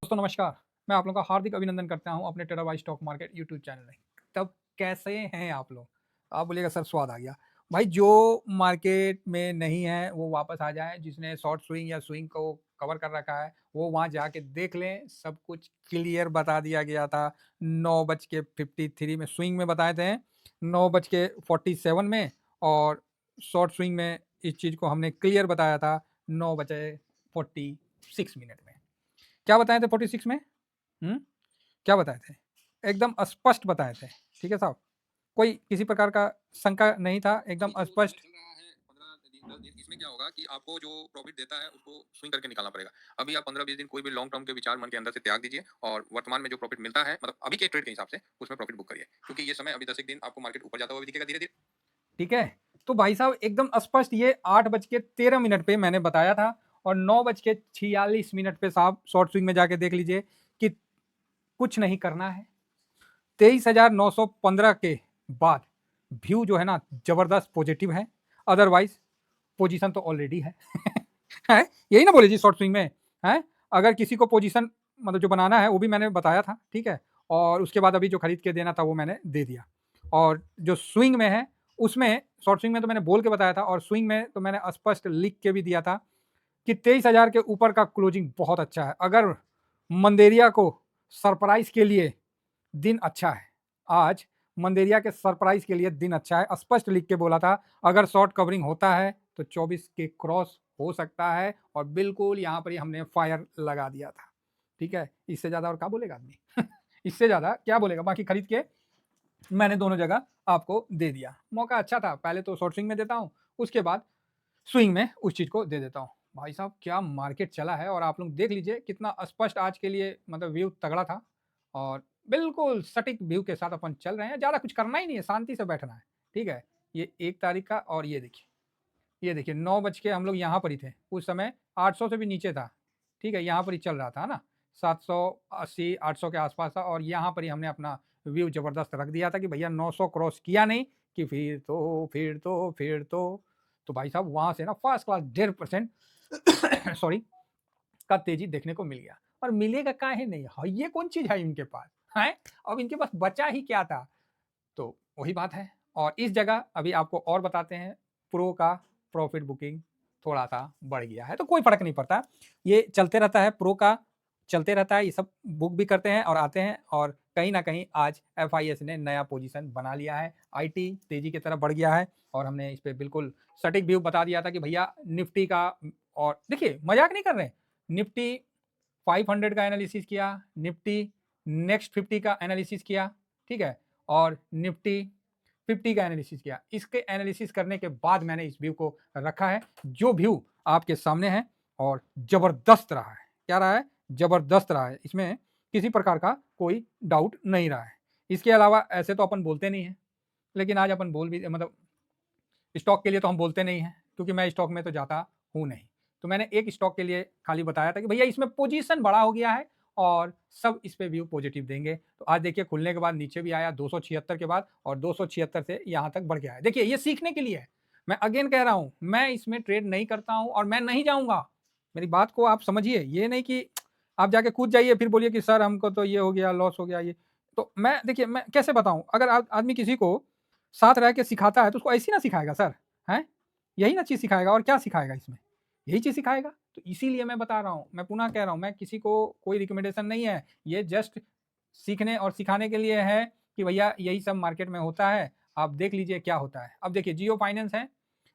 दोस्तों नमस्कार। मैं आप लोगों का हार्दिक अभिनंदन करता हूं अपने टेराबाई स्टॉक मार्केट यूट्यूब चैनल में। तब कैसे हैं आप लोग? आप बोलिएगा सर स्वाद आ गया। भाई जो मार्केट में नहीं है वो वापस आ जाए, जिसने शॉर्ट स्विंग या स्विंग को कवर कर रखा है वो वहां जाके देख लें। सब कुछ क्लियर बता दिया गया था। 9:53 में स्विंग में बताए थे, 9:47 में, और शॉर्ट स्विंग में इस चीज़ को हमने क्लियर बताया था 9:46 में। क्या बताए थे 46 में? क्या बताए थे? एकदम स्पष्ट बताए थे। ठीक है साहब? कोई किसी प्रकार का शंका नहीं था, एकदम अभी जो समय स्पष्ट। चल रहा है 15 दिन 10 दिन, इसमें क्या होगा कि आपको जो प्रॉफिट देता है उसको स्विंग करके निकालना पड़ेगा। अभी आप 15-20 दिन कोई भी लॉन्ग टर्म के विचार मन के अंदर से त्याग दीजिए और वर्तमान में जो प्रॉफिट मिलता है, मतलब अभी के ट्रेड के हिसाब से, उसमें प्रॉफिट बुक करिए, क्योंकि ये समय अभी 10 एक दिन आपको मार्केट ऊपर जाता हुआ भी दिखेगा धीरे धीरे। ठीक है? तो भाई साहब एकदम स्पष्ट ये 8:13 पे मैंने बताया था, और 9:46 पे साहब शॉर्ट स्विंग में जाके देख लीजिए कि कुछ नहीं करना है। 23,915 के बाद व्यू जो है ना जबरदस्त पॉजिटिव है। अदरवाइज पोजीशन तो ऑलरेडी है। है यही ना बोले जी शॉर्ट स्विंग में। है अगर किसी को पोजीशन मतलब जो बनाना है वो भी मैंने बताया था। ठीक है? और उसके बाद अभी जो खरीद के देना था वो मैंने दे दिया। और जो स्विंग में है उसमें, शॉर्ट स्विंग में तो मैंने बोल के बताया था, और स्विंग में तो मैंने स्पष्ट लिख के भी दिया था कि 23,000 के ऊपर का क्लोजिंग बहुत अच्छा है। अगर मंदेरिया को सरप्राइज के लिए दिन अच्छा है। आज मंदेरिया के सरप्राइज के लिए दिन अच्छा है। स्पष्ट लिख के बोला था अगर शॉर्ट कवरिंग होता है तो 24 के क्रॉस हो सकता है, और बिल्कुल यहाँ पर ही हमने फायर लगा दिया था। ठीक है? इससे ज्यादा और क्या बोलेगा आदमी? इससे ज्यादा क्या बोलेगा? बाकी खरीद के मैंने दोनों जगह आपको दे दिया। मौका अच्छा था, पहले तो शॉर्ट स्विंग में देता हूँ, उसके बाद स्विंग में उस चीज को दे देता हूँ। भाई साहब क्या मार्केट चला है, और आप लोग देख लीजिए कितना स्पष्ट आज के लिए मतलब व्यू तगड़ा था। और बिल्कुल सटीक व्यू के साथ अपन चल रहे हैं। ज्यादा कुछ करना ही नहीं है, शांति से बैठना है। ठीक है? ये 1 तारीख का, और ये देखिए 9 बज के हम लोग यहाँ पर ही थे उस समय। 800 से भी नीचे था। ठीक है? यहाँ पर ही चल रहा था ना, 780 800 के आसपास था, और यहाँ पर ही हमने अपना व्यू जबरदस्त रख दिया था कि भैया 900 क्रॉस किया नहीं कि फिर तो भाई साहब वहां से ना फर्स्ट क्लास 1.5% सॉरी का तेजी देखने को मिल गया। और मिलेगा काहे नहीं? हाँ, ये कौन चीज है इनके पास? है अब इनके पास बचा ही क्या था? तो वही बात है। और इस जगह अभी आपको और बताते हैं, प्रो का प्रॉफिट बुकिंग थोड़ा सा बढ़ गया है, तो कोई फर्क नहीं पड़ता। ये चलते रहता है, प्रो का चलते रहता है। ये सब बुक भी करते हैं और आते हैं, और कहीं ना कहीं आज एफ ने नया पोजीशन बना लिया है। आईटी तेजी की तरफ बढ़ गया है, और हमने इस पर बिल्कुल सटीक व्यू बता दिया था कि भैया निफ्टी का, और देखिए मजाक नहीं कर रहे हैं, निफ्टी 500 का एनालिसिस किया, निफ्टी नेक्स्ट 50 का एनालिसिस किया। ठीक है? और निफ्टी 50 का एनालिसिस किया। इसके एनालिसिस करने के बाद मैंने इस व्यू को रखा है, जो व्यू आपके सामने है, और जबरदस्त रहा है। क्या रहा है? जबरदस्त रहा है। इसमें किसी प्रकार का कोई डाउट नहीं रहा है। इसके अलावा ऐसे तो अपन बोलते नहीं है, लेकिन आज अपन बोल भी, मतलब स्टॉक के लिए तो हम बोलते नहीं हैं, क्योंकि मैं स्टॉक में तो जाता हूँ नहीं। तो मैंने एक स्टॉक के लिए खाली बताया था कि भैया इसमें पोजीशन बड़ा हो गया है, और सब इस पे व्यू पॉजिटिव देंगे। तो आज देखिए खुलने के बाद नीचे भी आया 276 के बाद, और 276 से यहाँ तक बढ़ गया है। देखिए ये सीखने के लिए है। मैं अगेन कह रहा हूँ, मैं इसमें ट्रेड नहीं करता हूँ और मैं नहीं जाऊंगा। मेरी बात को आप समझिए, ये नहीं कि आप जाके कूद जाइए फिर बोलिए कि सर हमको तो ये हो गया, लॉस हो गया ये। तो मैं देखिए मैं कैसे बताऊं, अगर आदमी किसी को साथ रह के सिखाता है तो उसको ऐसी ना सिखाएगा सर। हैं? यही ना चीज़ सिखाएगा, और क्या सिखाएगा इसमें? यही चीज़ सिखाएगा। तो इसीलिए मैं बता रहा हूँ, मैं पुनः कह रहा हूँ, मैं किसी को कोई रिकमेंडेशन नहीं है। ये जस्ट सीखने और सिखाने के लिए है कि भैया यही सब मार्केट में होता है, आप देख लीजिए क्या होता है। अब देखिए जियो फाइनेंस है,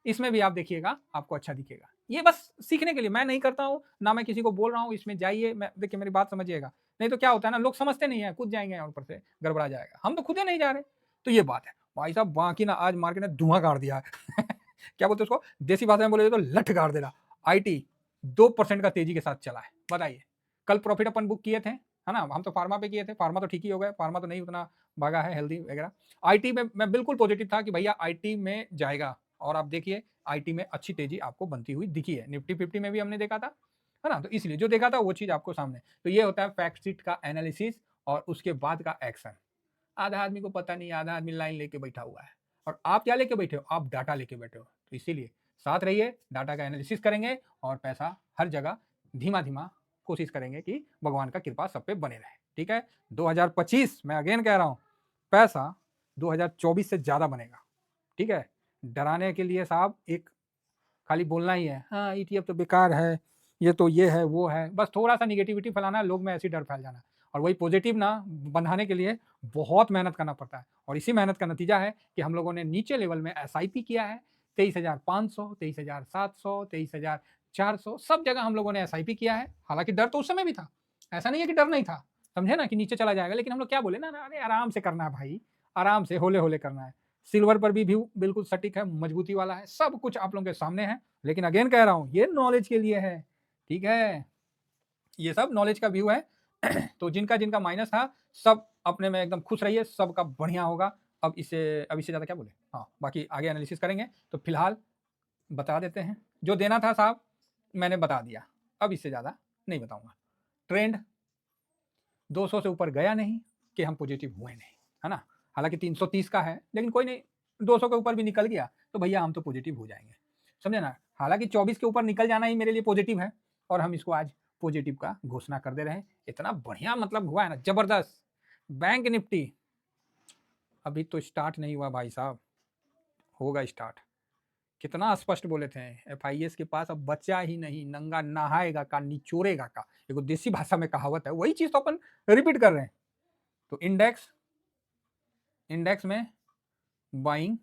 इसमें भी आप देखिएगा आपको अच्छा दिखेगा। ये बस सीखने के लिए, मैं नहीं करता हूँ, ना मैं किसी को बोल रहा हूँ इसमें जाइए। मैं देखिए मेरी बात समझिएगा, नहीं तो क्या होता है ना, लोग समझते नहीं है, कूद जाएंगे और ऊपर से गड़बड़ा जाएगा। हम तो खुद ही नहीं जा रहे। तो ये बात है भाई साहब। बाकी ना आज मार्केट ने धुआं गाड़ दिया है। क्या बोलते हैं उसको, देसी भाषा में बोले तो लठ गाड़ देना। आईटी 2% का तेजी के साथ चला है। बताइए, कल प्रॉफिट अपन बुक किए थे, है ना? हम तो फार्मा पे किए थे, फार्मा तो ठीक ही हो गए, फार्मा तो नहीं उतना भागा है, हेल्दी वगैरह। आईटी में मैं बिल्कुल पॉजिटिव था कि भैया आईटी में जाएगा, और आप देखिए आईटी में अच्छी तेजी आपको बनती हुई दिखी है। निफ्टी 50 में भी हमने देखा था, है ना? तो इसलिए जो देखा था वो चीज आपको सामने। तो ये होता है फैक्ट शीट का एनालिसिस, और उसके बाद का एक्शन। आधा आदमी को पता नहीं, आधा आदमी लाइन लेके बैठा हुआ है। और आप क्या लेके बैठे हो? आप डाटा लेके बैठे हो। तो इसीलिए साथ रहिए, डाटा का एनालिसिस करेंगे, और पैसा हर जगह धीमा धीमा कोशिश करेंगे कि भगवान का कृपा सब पे बने रहे, ठीक है। 2025 मैं अगेन कह रहा हूँ, पैसा 2024 से ज़्यादा बनेगा, ठीक है। डराने के लिए साहब एक खाली बोलना ही है, हाँ ईटीएफ तो बेकार है, ये है वो है, बस थोड़ा सा निगेटिविटी फैलाना है, लोग में ऐसी डर फैल जाना, और वही पॉजिटिव ना बनाने के लिए बहुत मेहनत करना पड़ता है। और इसी मेहनत का नतीजा है कि हम लोगों ने नीचे लेवल में एसआईपी किया है, 23,500, 23,700, 23,400, सब जगह हम लोगों ने एसआईपी किया है। हालांकि डर तो उस समय भी था, ऐसा नहीं है कि डर नहीं था, समझे ना, कि नीचे चला जाएगा, लेकिन हम लोग क्या बोले ना, अरे आराम से करना है भाई, आराम से होले होले करना है। सिल्वर पर भी व्यू बिल्कुल सटीक है, मजबूती वाला है, सब कुछ आप लोगों के सामने है, लेकिन अगेन कह रहा हूं ये नॉलेज के लिए है, ठीक है, ये सब नॉलेज का व्यू है। तो जिनका जिनका माइनस था सब अपने में एकदम खुश रहिए, सबका बढ़िया होगा। अब इससे ज्यादा क्या बोले, हाँ बाकी आगे एनालिसिस करेंगे। तो फिलहाल बता देते हैं, जो देना था साहब मैंने बता दिया, अब इससे ज्यादा नहीं बताऊंगा। ट्रेंड 200 से ऊपर गया नहीं कि हम पॉजिटिव हुए नहीं, है ना। हालांकि 330 का है, लेकिन कोई नहीं, 200 के ऊपर भी निकल गया तो भैया हम तो पॉजिटिव हो जाएंगे, समझे ना। हालांकि 24 के ऊपर निकल जाना ही मेरे लिए पॉजिटिव है, और हम इसको आज पॉजिटिव का घोषणा कर दे रहे हैं। इतना बढ़िया मतलब हुआ है ना, जबरदस्त। बैंक निफ्टी अभी तो स्टार्ट नहीं हुआ भाई साहब, होगा स्टार्ट। कितना स्पष्ट बोले थे, एफआईएस के पास अब बचा ही नहीं, नंगा नहाएगा का निचोड़ेगा का, एक देसी भाषा में कहावत है, वही चीज तो अपन रिपीट कर रहे हैं। तो इंडेक्स में बाइंग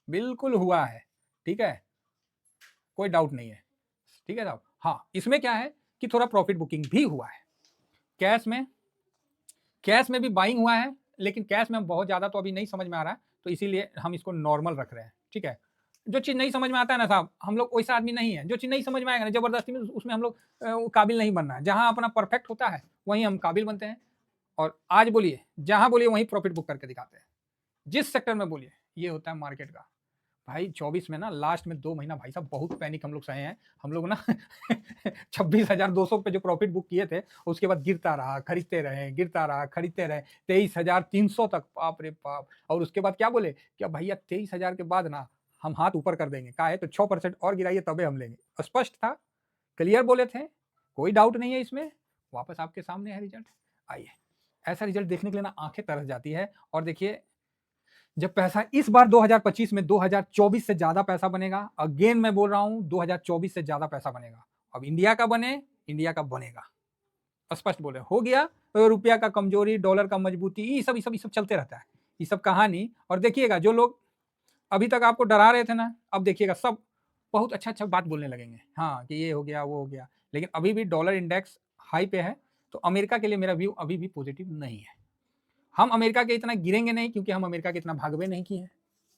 बिल्कुल हुआ है, ठीक है, कोई डाउट नहीं है, ठीक है साहब। हाँ इसमें क्या है कि थोड़ा प्रॉफिट बुकिंग भी हुआ है। कैश में भी बाइंग हुआ है, लेकिन कैश में बहुत ज्यादा तो अभी नहीं समझ में आ रहा है, तो इसीलिए हम इसको नॉर्मल रख रहे हैं, ठीक है। जो चीज नहीं समझ में आता है ना साहब, हम लोग वैसा आदमी नहीं है, जो चीज नहीं समझ में आएगा ना जबरदस्ती में, उसमें हम लोग काबिल नहीं बनना है। जहां अपना परफेक्ट होता है वहीं हम काबिल बनते हैं, और आज बोलिए जहां बोलिए वहीं प्रॉफिट बुक करके दिखाते हैं, जिस सेक्टर में बोलिए। ये होता है मार्केट का भाई। 24 में ना लास्ट में 2 महीना भाई साहब बहुत पैनिक हम लोग सहे हैं। हम लोग ना 26,200 पे जो प्रॉफिट बुक किए थे, उसके बाद गिरता रहा, खरीदते रहे, गिरता रहा, खरीदते रहे, 23,300 तक, बाप रे बाप। और उसके बाद क्या बोले कि भैया 23,000 के बाद ना हम हाथ ऊपर कर देंगे, का है तो 6% और गिराइए तबे हम लेंगे। स्पष्ट था, क्लियर बोले थे, कोई डाउट नहीं है इसमें। वापस आपके सामने है रिजल्ट। आइए, ऐसा रिजल्ट देखने के लिए ना आंखें तरस जाती है। और देखिए, जब पैसा इस बार 2025 में 2024 से ज्यादा पैसा बनेगा, अगेन मैं बोल रहा हूं 2024 से ज्यादा पैसा बनेगा। अब इंडिया का बने, इंडिया का बनेगा, स्पष्ट बोले, हो गया तो रुपया का कमजोरी, डॉलर का मजबूती, ये सब चलते रहता है, ये सब कहानी। और देखिएगा जो लोग अभी तक आपको डरा रहे थे ना, अब देखिएगा सब बहुत अच्छा अच्छा बात बोलने लगेंगे, हाँ कि ये हो गया वो हो गया। लेकिन अभी भी डॉलर इंडेक्स हाई पे है, तो अमेरिका के लिए मेरा व्यू अभी भी पॉजिटिव नहीं है। हम अमेरिका के इतना गिरेंगे नहीं, क्योंकि हम अमेरिका के इतना भागवे नहीं किए हैं।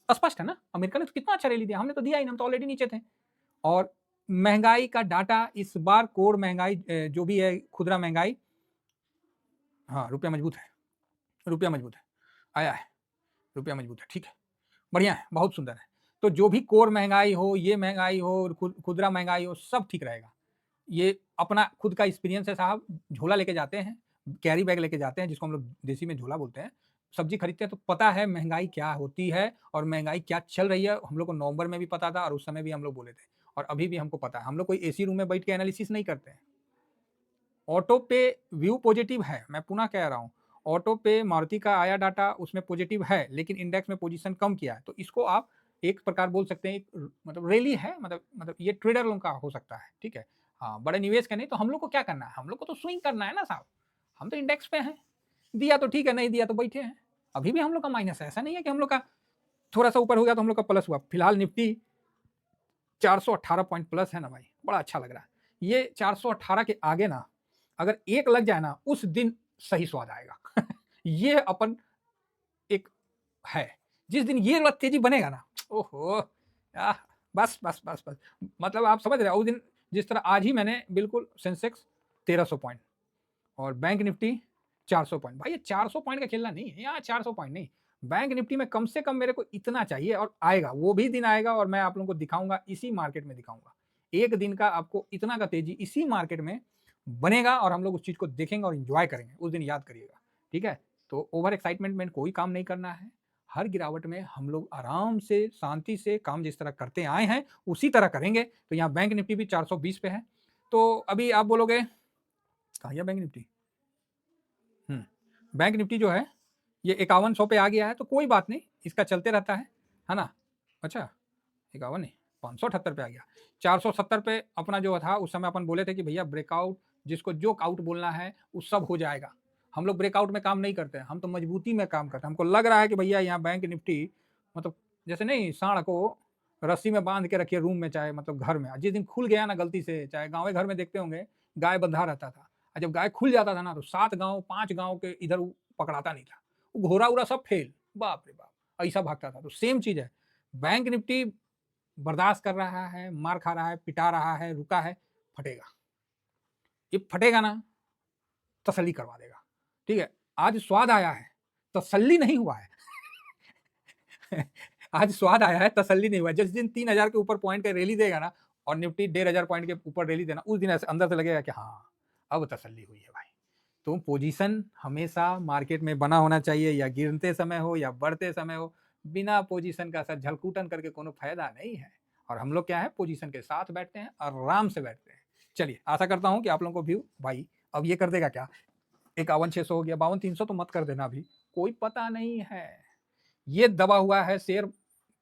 स्पष्ट है ना, अमेरिका ने तो कितना अच्छा रैली दिया, हमने तो दिया ही नहीं, हम तो ऑलरेडी नीचे थे। और महंगाई का डाटा इस बार, कोर महंगाई जो भी है, खुदरा महंगाई, हाँ रुपया मजबूत है, रुपया मजबूत है, आया है, रुपया मजबूत है, ठीक है, बढ़िया है, बहुत सुंदर है। तो जो भी कोर महंगाई हो, ये महंगाई हो, खुदरा महंगाई हो, सब ठीक रहेगा। ये अपना खुद का एक्सपीरियंस है साहब। झोला लेके जाते हैं, कैरी बैग लेके जाते हैं, जिसको हम लोग देसी में झोला बोलते हैं, सब्जी खरीदते हैं, तो पता है महंगाई क्या होती है और महंगाई क्या चल रही है। हम लोग को नवंबर में भी पता था, और उस समय भी हम लोग बोले थे, और अभी भी हमको पता है। हम लोग कोई एसी रूम में बैठ के एनालिसिस नहीं करते हैं। ऑटो पे व्यू पॉजिटिव है, मैं पुनः कह रहा हूँ, ऑटो पे मारुति का आया डाटा, उसमें पॉजिटिव है, लेकिन इंडेक्स में पोजीशन कम किया है। तो इसको आप एक प्रकार बोल सकते हैं, मतलब रैली है, मतलब ये ट्रेडर लोगों का हो सकता है, ठीक है। हाँ, बड़े निवेश का नहीं। तो हम लोग को क्या करना है, हम लोग को तो स्विंग करना है ना साहब। हम तो इंडेक्स पे हैं, दिया तो ठीक है, नहीं दिया तो बैठे हैं। अभी भी हम लोग का माइनस है, ऐसा नहीं है कि हम लोग का थोड़ा सा ऊपर हो गया तो हम लोग का प्लस हुआ। फिलहाल निफ्टी 418 पॉइंट प्लस है ना भाई, बड़ा अच्छा लग रहा है। ये 418 के आगे ना अगर एक लग जाए ना, उस दिन सही स्वाद आएगा। ये अपन एक है, जिस दिन ये वाला तेजी बनेगा ना, ओहो, बस बस बस बस, मतलब आप समझ रहे हो। उस दिन जिस तरह आज ही मैंने बिल्कुल सेंसेक्स 1300 पॉइंट और बैंक निफ्टी 400 पॉइंट, भाई ये 400 पॉइंट का खेलना नहीं है यहाँ, 400 पॉइंट नहीं, बैंक निफ्टी में कम से कम मेरे को इतना चाहिए। और आएगा, वो भी दिन आएगा, और मैं आप लोगों को दिखाऊंगा, इसी मार्केट में दिखाऊंगा। एक दिन का आपको इतना का तेजी इसी मार्केट में बनेगा, और हम लोग उस चीज को देखेंगे और इंजॉय करेंगे, उस दिन याद करिएगा, ठीक है। तो ओवर एक्साइटमेंट में कोई काम नहीं करना है। हर गिरावट में हम लोग आराम से, शांति से काम जिस तरह करते आए हैं उसी तरह करेंगे। तो यहाँ बैंक निफ्टी भी 420 पे है। तो अभी आप बोलोगे कहाँ गया बैंक निफ्टी? बैंक निफ्टी जो है ये 5100 पे आ गया है, तो कोई बात नहीं, इसका चलते रहता है ना? अच्छा 51 नहीं, 578 पे आ गया। 470 पे अपना जो था उस समय अपन बोले थे कि भैया ब्रेकआउट, जिसको जो आउट बोलना है वो सब हो जाएगा। हम लोग ब्रेकआउट में काम नहीं करते हैं, हम तो मजबूती में काम करते हैं। हमको लग रहा है कि भैया यहाँ बैंक निफ्टी मतलब जैसे नहीं सांड को रस्सी में बांध के रखिए रूम में, चाहे मतलब घर में, जिस दिन खुल गया ना गलती से, चाहे गाँव घर में देखते होंगे गाय बंधा रहता था, और जब गाय खुल जाता था ना तो 7 गाँव 5 गाँव के इधर वो पकड़ाता नहीं था, वो घोड़ा उड़ा सब फेल, बाप रे बाप, ऐसा भागता था। तो सेम चीज है, बैंक निफ्टी बर्दाश्त कर रहा है, मार खा रहा है, पिटा रहा है, रुका है, फटेगा। ये फटेगा ना, तसल्ली करवा देगा। ठीक है, आज स्वाद आया है, तसल्ली नहीं हुआ है। आज स्वाद आया है, तसल्ली नहीं हुआ है। जिस दिन 3000 के ऊपर पॉइंट का रैली देगा ना और निफ्टी 1500 पॉइंट के ऊपर रैली देना, उस दिन ऐसे अंदर से लगेगा कि हाँ अब तसल्ली हुई है भाई। तो पोजीशन हमेशा मार्केट में बना होना चाहिए, या गिरते समय हो या बढ़ते समय हो, बिना पोजीशन का सर झलकूटन करके कोनो फायदा नहीं है। और हम लोग क्या है, पोजीशन के साथ बैठते हैं, आराम से बैठते हैं। चलिए, आशा करता हूं कि आप लोगों को व्यू भाई अब ये कर देगा क्या, 51,600 हो गया, 52,300 तो मत कर देना अभी, कोई पता नहीं है। ये दबा हुआ है शेयर,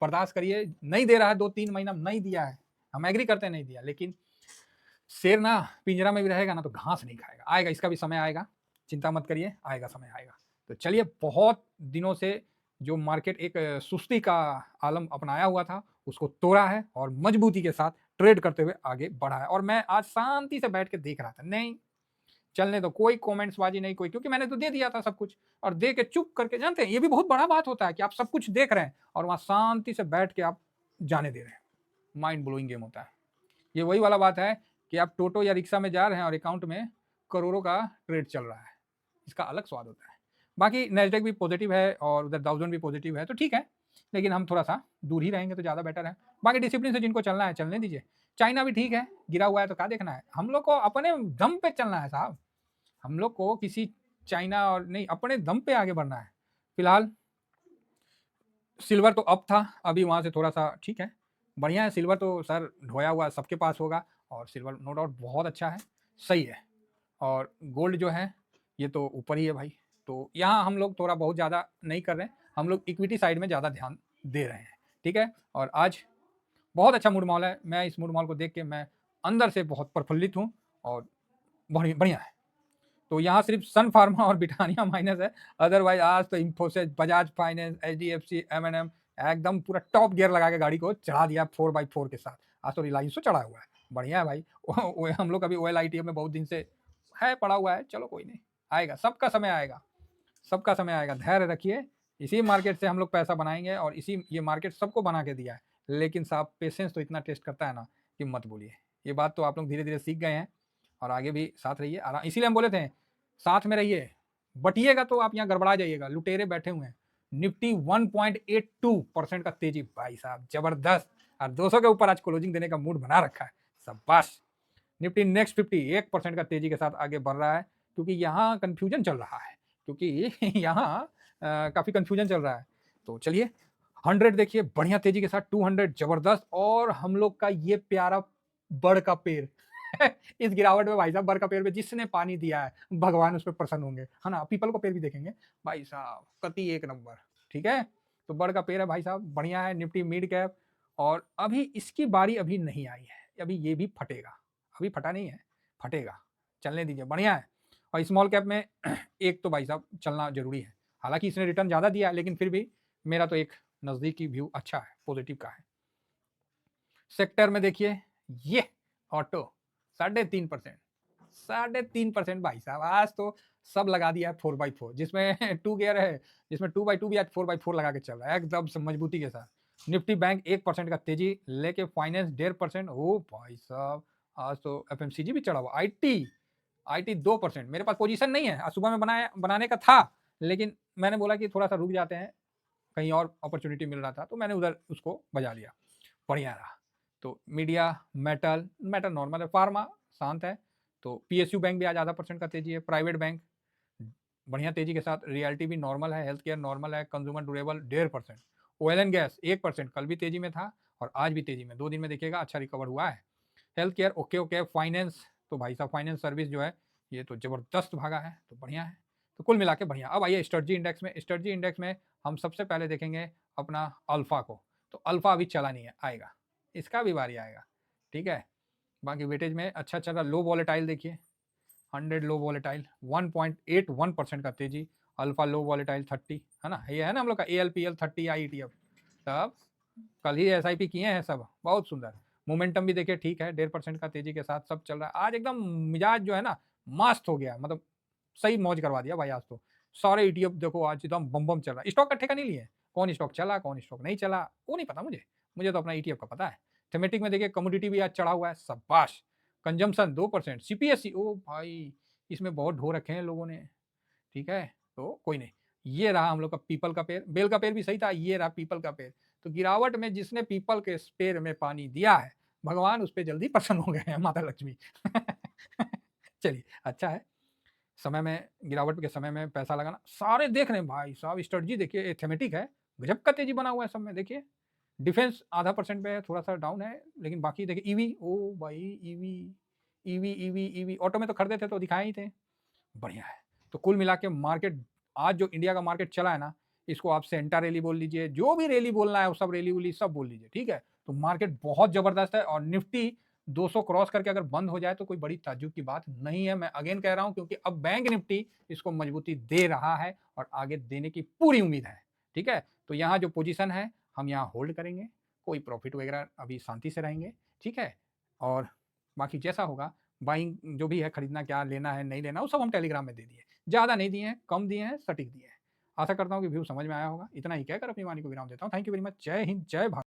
बर्दाश्त करिए, नहीं दे रहा है 2-3 महीना नहीं दिया है, हम एग्री करते हैं नहीं दिया, लेकिन शेर ना पिंजरा में भी रहेगा ना तो घास नहीं खाएगा, आएगा, इसका भी समय आएगा, चिंता मत करिए, आएगा समय आएगा। तो चलिए, बहुत दिनों से जो मार्केट एक सुस्ती का आलम अपनाया हुआ था उसको तोड़ा है और मजबूती के साथ ट्रेड करते हुए आगे बढ़ा है। और मैं आज शांति से बैठ के देख रहा था, नहीं चलने दो, कोई कमेंट्स बाजी नहीं कोई, क्योंकि मैंने तो दे दिया था सब कुछ, और दे के चुप करके, जानते हैं ये भी बहुत बड़ा बात होता है कि आप सब कुछ देख रहे हैं और वहां शांति से बैठ के आप जाने दे रहे हैं, माइंड ब्लोइंग गेम होता है। ये वही वाला बात है कि आप टोटो या रिक्शा में जा रहे हैं और अकाउंट में करोड़ों का ट्रेड चल रहा है, इसका अलग स्वाद होता है। बाकी नैस्डैक भी पॉजिटिव है और उधर डाउ जोन भी पॉजिटिव है, तो ठीक है, लेकिन हम थोड़ा सा दूर ही रहेंगे तो ज़्यादा बेटर है। बाकी डिसिप्लिन से जिनको चलना है चलने दीजिए। चाइना भी ठीक है, गिरा हुआ है तो क्या देखना है, हम लोग को अपने दम पे चलना है साहब, हम लोग को किसी चाइना और नहीं, अपने दम पे आगे बढ़ना है। फिलहाल सिल्वर तो अप था, अभी वहाँ से थोड़ा सा ठीक है, बढ़िया है। सिल्वर तो सर ढोया हुआ सबके पास होगा, और सिल्वर नो डाउट बहुत अच्छा है, सही है। और गोल्ड जो है ये तो ऊपर ही है भाई, तो यहाँ हम लोग थोड़ा बहुत ज़्यादा नहीं कर रहे हैं, हम लोग इक्विटी साइड में ज़्यादा ध्यान दे रहे हैं। ठीक है, और आज बहुत अच्छा मूड मॉल है, मैं इस मूड मॉल को देख के मैं अंदर से बहुत प्रफुल्लित हूँ और बढ़िया है। तो यहाँ सिर्फ सन फार्मा और ब्रिटानिया माइनस है, अदरवाइज आज तो Infosys, Bajaj finance, HDFC, M&M एकदम पूरा टॉप गियर लगा के गाड़ी को चढ़ा दिया 4x4 के साथ। आज तो रिलायंस चढ़ा हुआ है, बढ़िया है भाई। हम लोग अभी OLITF में बहुत दिन से है पड़ा हुआ है, चलो कोई नहीं, आएगा, सबका समय आएगा, सबका समय आएगा, धैर्य रखिए। इसी मार्केट से हम लोग पैसा बनाएंगे और इसी ये मार्केट सबको बना के दिया है, लेकिन साहब पेशेंस तो इतना टेस्ट करता है ना कि मत बोलिए। ये बात तो आप लोग धीरे धीरे सीख गए हैं और आगे भी साथ रहिए, आराम, इसीलिए हम बोले थे साथ में रहिए, बटिएगा तो आप यहाँ गड़बड़ा जाइएगा, लुटेरे बैठे हुए हैं। निफ्टी 1.82% का तेजी भाई साहब, जबरदस्त, और 200 के ऊपर आज क्लोजिंग देने का मूड बना रखा है, शाबाश। निफ्टी नेक्स्ट 50 1% का तेजी के साथ आगे बढ़ रहा है, क्योंकि यहाँ कंफ्यूजन चल रहा है, क्योंकि यहाँ काफी कंफ्यूजन चल रहा है। तो चलिए 100 देखिए बढ़िया तेजी के साथ, 200 जबरदस्त, और हम लोग का ये प्यारा बड़ का पेड़ इस गिरावट में भाई साहब, बड़ का पेड़ में जिसने पानी दिया है भगवान उस पर प्रसन्न होंगे, है ना। पीपल को पेड़ भी देखेंगे भाई साहब, कति एक नंबर, ठीक है। तो बड़ का पेड़ है भाई साहब, बढ़िया है। निफ्टी मिड कैप, और अभी इसकी बारी अभी नहीं आई है, अभी ये भी फटेगा, अभी फटा नहीं है, फटेगा, चलने दीजिए, बढ़िया है। और स्मॉल कैप में एक तो भाई साहब चलना जरूरी है, हालांकि इसने रिटर्न ज़्यादा दिया है, लेकिन फिर भी मेरा तो एक नज़दीकी व्यू अच्छा है, पॉजिटिव का है। सेक्टर में देखिए, ये ऑटो 3.5%, 3.5% भाई साहब, आज तो सब लगा दिया है 4x4, जिसमें 2 गियर है, जिसमें 2x2 भी आज 4x4 लगा के चल रहा है एकदम मजबूती के साथ। निफ्टी बैंक 1% का तेजी लेके, फाइनेंस 1.5%, ओ भाई साहब आज तो FMCG भी चढ़ा हुआ। IT 2%, मेरे पास पोजीशन नहीं है, आज सुबह में बनाने का था, लेकिन मैंने बोला कि थोड़ा सा रुक जाते हैं, कहीं और अपॉर्चुनिटी मिल रहा था, तो मैंने उधर उसको बजा लिया, बढ़िया रहा। तो मीडिया, मेटल नॉर्मल है, फार्मा शांत है। तो PSU बैंक भी आज % का तेजी है, प्राइवेट बैंक बढ़िया तेजी के साथ, रियल्टी भी नॉर्मल है, हेल्थ केयर नॉर्मल है, consumer durable 1.5%, oil and gas 1%, कल भी तेजी में था और आज भी तेजी में, 2 दिन में देखिएगा अच्छा रिकवर हुआ है। हेल्थ केयर ओके, फाइनेंस तो भाई साहब फाइनेंस सर्विस जो है ये तो जबरदस्त भागा है, तो बढ़िया है। तो कुल मिला के बढ़िया। अब आइए स्ट्रेटजी इंडेक्स में हम सबसे पहले देखेंगे अपना अल्फा को। तो अल्फा अभी चला नहीं है, आएगा, इसका भी बारी आएगा, ठीक है। बाकी वेटेज में अच्छा चल रहा, लो वॉलेटाइल देखिए 100 लो वॉलेटाइल 1.81% का तेजी, अल्फा लो वॉलेटाइल 30 है ना, ये है ना हम लोग का ALPL 30 IETF। तब कल ही SIP किए हैं सब, बहुत सुंदर। मोमेंटम भी देखिए ठीक है, 1.5% का तेजी के साथ सब चल रहा है। आज एकदम मिजाज जो है ना मस्त हो गया, मतलब सही मौज करवा दिया भाई आज तो। सारे ETF देखो आज एकदम बम बम चल रहा है। स्टॉक का ठेका नहीं लिए, कौन स्टॉक चला कौन स्टॉक नहीं चला वो नहीं पता मुझे तो अपना ETF का पता है। थीमेटिक में देखिए कमोडिटी भी आज चढ़ा हुआ है, शाबाश। कंजम्पशन 2%, CPSE ओ भाई इसमें बहुत ढो रखे हैं लोगों ने, ठीक है। तो कोई नहीं, ये रहा हम लोग का पीपल का पेड़, बेल का पेड़ भी सही था, ये रहा पीपल का पेड़। तो गिरावट में जिसने पीपल के पेड़ में पानी दिया है, भगवान उस पर जल्दी प्रसन्न हो गए हैं, माता लक्ष्मी। चलिए अच्छा है, समय में गिरावट के समय में पैसा लगाना, सारे देख रहे हैं भाई साहब। स्ट्रेटजी देखिए, थेमेटिक है, गजब का तेजी बना हुआ है सब में। देखिए डिफेंस आधा % पे है, थोड़ा सा डाउन है, लेकिन बाकी देखिए ईवी, ओ भाई ईवी ऑटो में तो खरीदे थे तो दिखाए ही थे, बढ़िया है। तो कुल मिला के मार्केट आज जो इंडिया का मार्केट चला है ना, इसको आप सेंटा रैली बोल लीजिए, जो भी रैली बोलना है वो सब रैली उली सब बोल लीजिए, ठीक है। तो मार्केट बहुत जबरदस्त है, और निफ्टी 200 क्रॉस करके अगर बंद हो जाए तो कोई बड़ी ताज्जुब की बात नहीं है। मैं अगेन कह रहा हूं, क्योंकि अब बैंक निफ्टी इसको मजबूती दे रहा है और आगे देने की पूरी उम्मीद है, ठीक है। तो यहाँ जो पोजीशन है हम यहाँ होल्ड करेंगे, कोई प्रॉफिट वगैरह अभी शांति से रहेंगे, ठीक है। और बाकी जैसा होगा बाइंग जो भी है, खरीदना क्या लेना है नहीं लेना, वो सब हम टेलीग्राम में दे दिए, ज़्यादा नहीं दिए हैं, कम दिए हैं, सटीक दिए हैं। आशा करता हूँ कि व्यू समझ में आया होगा। इतना ही कहकर अपनी वाणी को विराम देता हूँ। Thank you very much. जय हिंद, जय भारत।